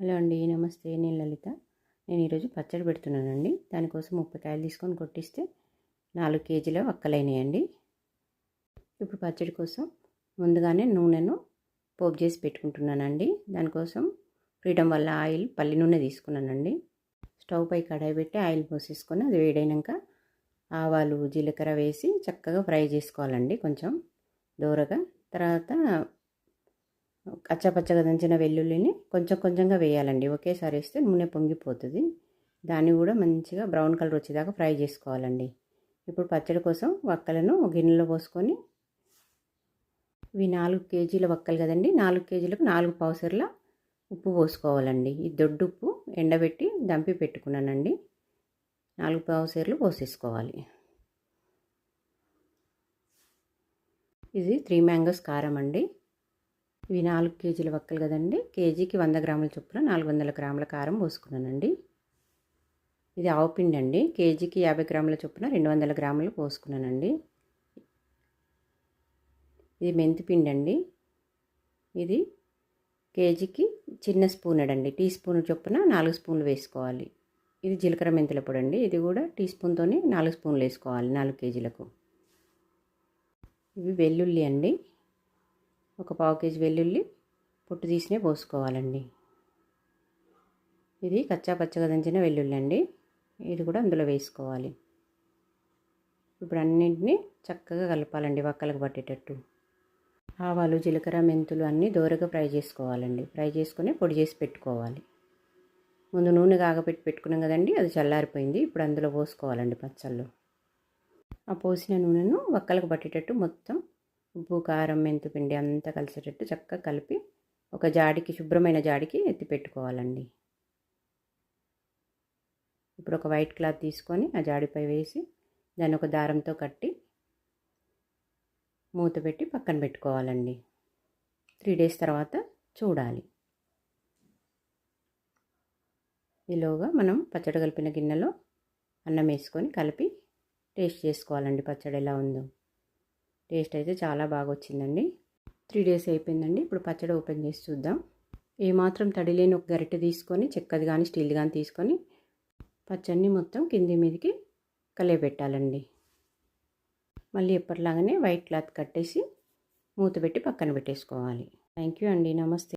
Hello అండి, నమస్తే. నేను లలిత. నేను ఈరోజు పచ్చడి పెడుతున్నానండి. దానికోసం 30 కాయలు తీసుకొని కొట్టిస్తే 4 కేజీల వక్కలైనాయండి. ఇప్పుడు పచ్చడి కోసం ముందుగానే నూనెను పోపు చేసి పెట్టుకుంటున్నానండి. దానికోసం ఫ్రీడమ్ వల్ల ఆయిల్ పల్లి నూనె తీసుకున్నానండి. స్టవ్ పై కడాయి పెట్టి ఆయిల్ పోసేసుకొని అది వేడైనాక ఆవాలు జీలకర్ర వేసి చక్కగా ఫ్రై చేసుకోవాలండి, కొంచెం దూరగా. తర్వాత కచ్చాపచ్చగా దంచిన వెల్లుల్లిని కొంచెం కొంచెంగా వేయాలండి. ఒకేసారి వేస్తే నూనె పొంగిపోతుంది. దాన్ని కూడా మంచిగా బ్రౌన్ కలర్ వచ్చేదాకా ఫ్రై చేసుకోవాలండి. ఇప్పుడు పచ్చడి కోసం వక్కలను గిన్నెలో పోసుకొని, ఇవి 4 కేజీల వక్కలు కదండి, 4 కేజీలకు 4 పావుసర్ల ఉప్పు పోసుకోవాలండి. ఈ దొడ్డు ఉప్పు ఎండబెట్టి దంపి పెట్టుకున్నానండి. 4 పావుసర్లు పోసేసుకోవాలి. ఇది 3 మ్యాంగోస్ కారం అండి. ఇవి 4 కేజీల వక్కలు కదండి, కేజీకి 100 గ్రాముల చొప్పున 400 గ్రాముల కారం పోసుకున్నానండి. ఇది ఆవుపిండి అండి, కేజీకి 50 గ్రాముల చొప్పున 200 గ్రాములు పోసుకున్నానండి. ఇది మెంతిపిండి అండి, ఇది కేజీకి చిన్న స్పూన్ అండి, టీ స్పూన్ చొప్పున 4 స్పూన్లు వేసుకోవాలి. ఇది జీలకర్ర మెంతుల పొడి అండి, ఇది కూడా టీ స్పూన్తోని 4 స్పూన్లు వేసుకోవాలి 4 కేజీలకు. ఇవి వెల్లుల్లి అండి, ఒక పావు కేజీ వెల్లుల్లి పొట్టు తీసినే పోసుకోవాలండి. ఇది కచ్చా పచ్చగా దంచిన వెల్లుల్లి అండి, ఇది కూడా అందులో వేసుకోవాలి. ఇప్పుడు అన్నింటినీ చక్కగా కలపాలండి వక్కలకు పట్టేటట్టు. ఆవాలు జీలకర్ర మెంతులు అన్నీ దోరగా ఫ్రై చేసుకోవాలండి. ఫ్రై చేసుకొని పొడి చేసి పెట్టుకోవాలి. ముందు నూనె కాగపెట్టి పెట్టుకున్నాం కదండి, అది చల్లారిపోయింది. ఇప్పుడు అందులో పోసుకోవాలండి పచ్చళ్ళు. ఆ పోసిన నూనెను వక్కలకు పట్టేటట్టు మొత్తం ఉప్పు కారం మెంతిపిండి అంతా కలిసేటట్టు చక్కగా కలిపి ఒక జాడికి, శుభ్రమైన జాడికి ఎత్తి పెట్టుకోవాలండి. ఇప్పుడు ఒక వైట్ క్లాత్ తీసుకొని ఆ జాడిపై వేసి దాన్ని ఒక దారంతో కట్టి మూత పెట్టి పక్కన పెట్టుకోవాలండి. 3 డేస్ తర్వాత చూడాలి. ఈలోగా మనం పచ్చడి కలిపిన గిన్నెలో అన్నం వేసుకొని కలిపి టేస్ట్ చేసుకోవాలండి పచ్చడి ఎలా ఉందో. టేస్ట్ అయితే చాలా బాగా వచ్చిందండి. 3 డేస్ అయిపోయిందండి. ఇప్పుడు పచ్చడి ఓపెన్ చేసి చూద్దాం. ఏమాత్రం తడి లేని ఒక గరిటె తీసుకొని, చెక్కది కానీ స్టీల్ కానీ తీసుకొని పచ్చడిని మొత్తం కింది మీదకి కలియబెట్టాలండి. మళ్ళీ ఎప్పటిలాగానే వైట్ క్లాత్ కట్టేసి మూత పెట్టి పక్కన పెట్టేసుకోవాలి. థ్యాంక్ యూ అండి, నమస్తే.